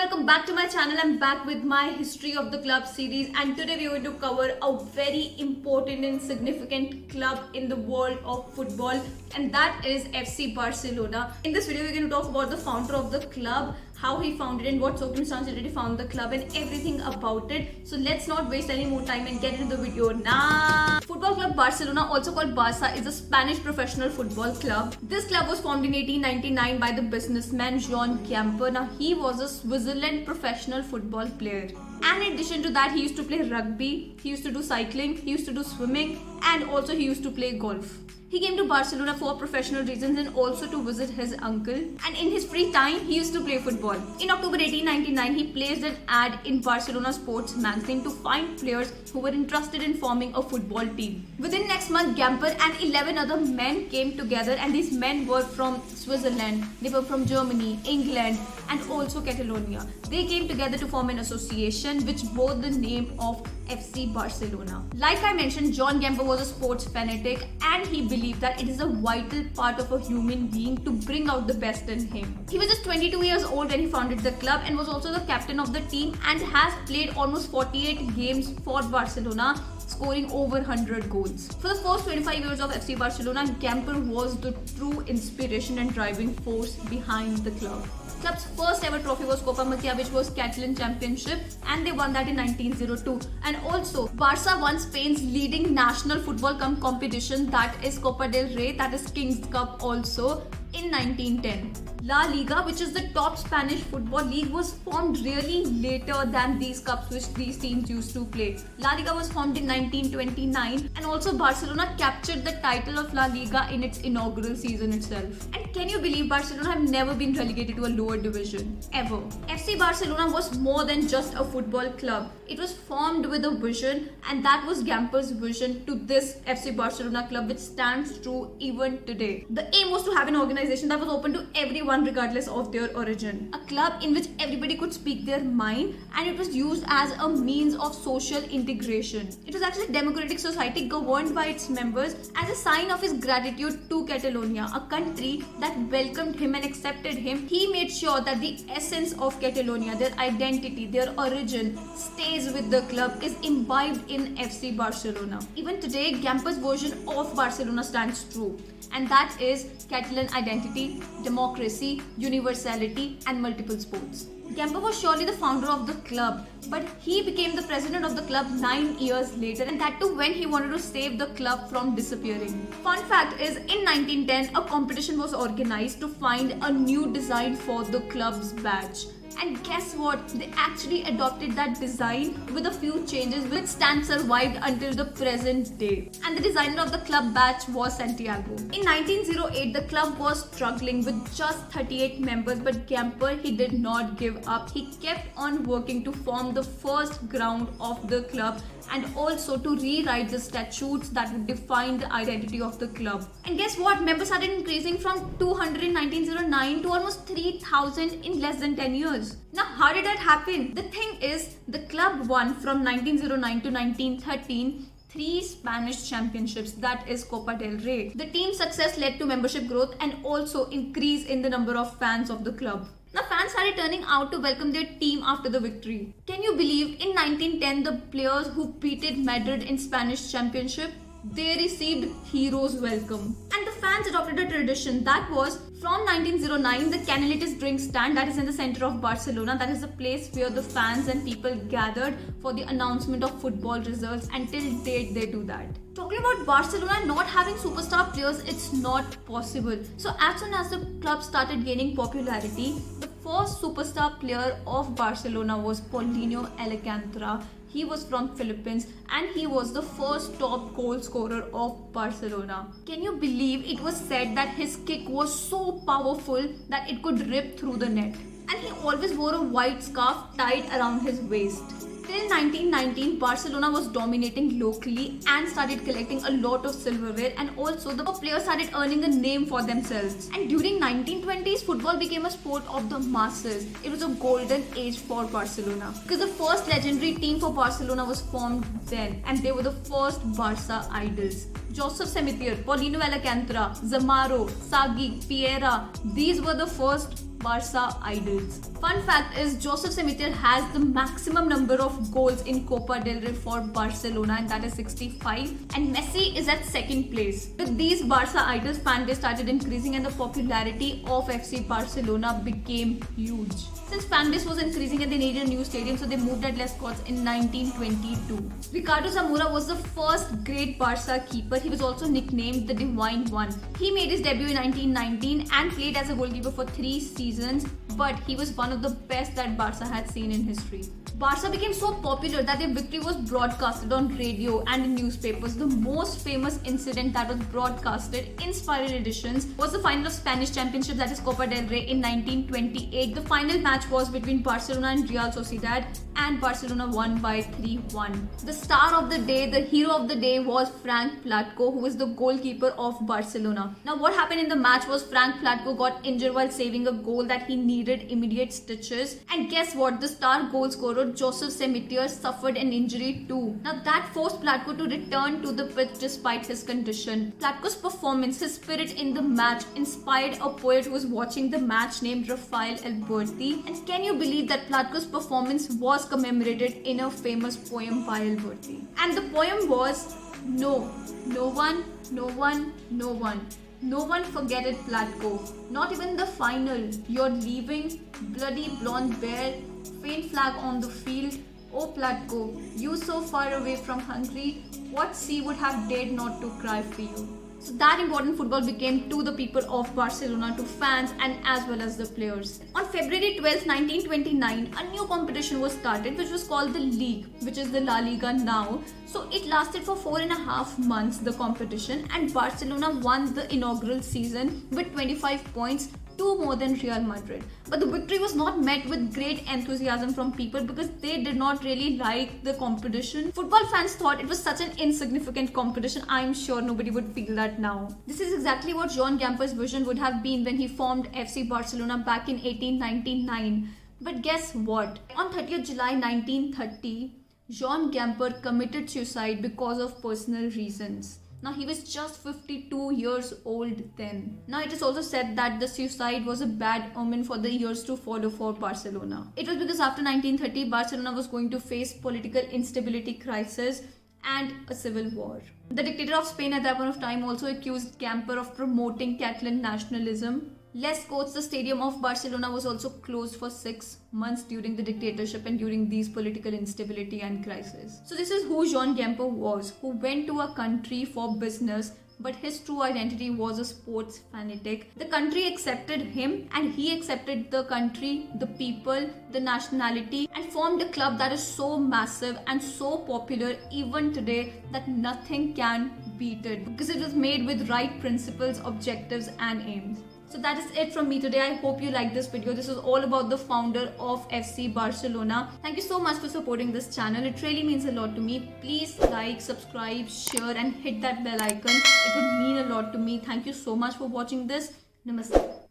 welcome back to my channel. I'm back with my history of the club series, and today we're going to cover a very important and significant club in the world of football, and that is FC Barcelona. In this video we're going to talk about the founder of the club, how he founded and what circumstances did he found the club and everything about it. So let's not waste any more time and get into the video now. Football Club Barcelona, also called Barca, is a Spanish professional football club. This club was formed in 1899 by the businessman Joan Gamper. Now he was a Switzerland professional football player. And in addition to that, he used to play rugby, he used to do cycling, he used to do swimming, and also he used to play golf. He came to Barcelona for professional reasons and also to visit his uncle. And in his free time, he used to play football. In October 1899, he placed an ad in Barcelona Sports magazine to find players who were interested in forming a football team. Within next month, Gamper and 11 other men came together, and these men were from Switzerland, they were from Germany, England, and also Catalonia. They came together to form an association which bore the name of FC Barcelona. Like I mentioned, Joan Gamper was a sports fanatic, and he believed that it is a vital part of a human being to bring out the best in him. He was just 22 years old when he founded the club and was also the captain of the team and has played almost 48 games for Barcelona, scoring over 100 goals. For the first 25 years of FC Barcelona, Gamper was the true inspiration and driving force behind the club. The club's first ever trophy was Copa Makia, which was Catalan Championship, and they won that in 1902. And also, Barca won Spain's leading national football competition, that is Copa del Rey, that is King's Cup also, in 1910. La Liga, which is the top Spanish football league, was formed really later than these cups which these teams used to play. La Liga was formed in 1929, and also Barcelona captured the title of La Liga in its inaugural season itself. And can you believe Barcelona have never been relegated to a lower division, ever? FC Barcelona was more than just a football club. It was formed with a vision, and that was Gamper's vision to this FC Barcelona club, which stands true even today. The aim was to have an organization that was open to everyone regardless of their origin. A club in which everybody could speak their mind, and it was used as a means of social integration. It was actually a democratic society governed by its members as a sign of his gratitude to Catalonia, a country that welcomed him and accepted him. He made sure that the essence of Catalonia, their identity, their origin, stays with the club, is imbibed in FC Barcelona. Even today, Gamper's version of Barcelona stands true, and that is Catalan identity, democracy, universality, and multiple sports. Gamper was surely the founder of the club, but he became the president of the club 9 years later, and that too when he wanted to save the club from disappearing. Fun fact is, in 1910, a competition was organized to find a new design for the club's badge. And guess what? They actually adopted that design with a few changes, which stand survived until the present day. And the designer of the club badge was Santiago. In 1908, the club was struggling with just 38 members, but Gamper, he did not give up. He kept on working to form the first ground of the club and also to rewrite the statutes that would define the identity of the club. And guess what? Members started increasing from 200 in 1909 to almost 3,000 in less than 10 years. Now, how did that happen? The thing is, the club won from 1909 to 1913 3 Spanish championships, that is Copa del Rey. The team's success led to membership growth and also increase in the number of fans of the club. Now, fans started turning out to welcome their team after the victory. Can you believe in 1910 the players who beated Madrid in Spanish championship, they received heroes welcome. And the fans adopted a tradition that was from 1909, the Canelitas drink stand, that is in the center of Barcelona, that is the place where the fans and people gathered for the announcement of football results. Until date they do that. Talking about Barcelona not having superstar players, it's not possible. So as soon as the club started gaining popularity, the first superstar player of Barcelona was Paulinho Alcantara. He was from Philippines and he was the first top goal scorer of Barcelona. Can you believe it was said that his kick was so powerful that it could rip through the net? And he always wore a white scarf tied around his waist. Till 1919, Barcelona was dominating locally and started collecting a lot of silverware, and also the players started earning a name for themselves. And during 1920s, football became a sport of the masses. It was a golden age for Barcelona because the first legendary team for Barcelona was formed then, and they were the first Barca Idols. Joseph Semitier, Paulinho Alcantara, Zamaro, Sagi, Piera, these were the first Barca Idols. Fun fact is Joseph Semitier has the maximum number of goals in Copa del Rey for Barcelona, and that is 65, and Messi is at second place. With these Barca Idols, fan base started increasing and the popularity of FC Barcelona became huge. Since fan base was increasing and they needed a new stadium, so they moved at Les Corts in 1922. Ricardo Zamora was the first great Barca keeper. He was also nicknamed the Divine One. He made his debut in 1919 and played as a goalkeeper for 3 seasons, but he was one of the best that Barca had seen in history. Barca became so popular that their victory was broadcasted on radio and in newspapers. The most famous incident that was broadcasted in spiral editions was the final of Spanish Championship, that is Copa del Rey, in 1928. The final match was between Barcelona and Real Sociedad, and Barcelona won by 3-1. The star of the day, the hero of the day, was Frank Platko, who was the goalkeeper of Barcelona. Now what happened in the match was Frank Platko got injured while saving a goal that he needed immediate stitches, and guess what? The star goal scorer Joseph Semitier suffered an injury too. Now that forced Platko to return to the pitch despite his condition. Platko's performance, his spirit in the match, inspired a poet who was watching the match named Rafael Alberti. And can you believe that Platko's performance was commemorated in a famous poem by Alberti? And the poem was, no one, no one, no one. No one forget it, Platko. Not even the final. You're leaving, bloody blonde bear, faint flag on the field. Oh Platko, you so far away from Hungary, what sea would have dared not to cry for you? So that important football became to the people of Barcelona, to fans and as well as the players. On February 12, 1929, a new competition was started which was called the League, which is the La Liga now. So it lasted for 4.5 months, the competition, and Barcelona won the inaugural season with 25 points, 2 more than Real Madrid. But the victory was not met with great enthusiasm from people because they did not really like the competition. Football fans thought it was such an insignificant competition. I'm sure nobody would feel that now. This is exactly what Joan Gamper's vision would have been when he formed FC Barcelona back in 1899. But guess what? On 30th July 1930, Joan Gamper committed suicide because of personal reasons. Now he was just 52 years old then. Now it is also said that the suicide was a bad omen for the years to follow for Barcelona. It was because after 1930, Barcelona was going to face political instability crisis and a civil war. The dictator of Spain at that point of time also accused Gamper of promoting Catalan nationalism. Les Corts, the stadium of Barcelona, was also closed for 6 months during the dictatorship and during these political instability and crisis. So this is who Joan Gamper was, who went to a country for business, but his true identity was a sports fanatic. The country accepted him and he accepted the country, the people, the nationality, and formed a club that is so massive and so popular even today that nothing can beat it because it was made with right principles, objectives and aims. So that is it from me today. I hope you liked this video. This is all about the founder of FC Barcelona. Thank you so much for supporting this channel. It really means a lot to me. Please like, subscribe, share and hit that bell icon. It would mean a lot to me. Thank you so much for watching this. Namaste.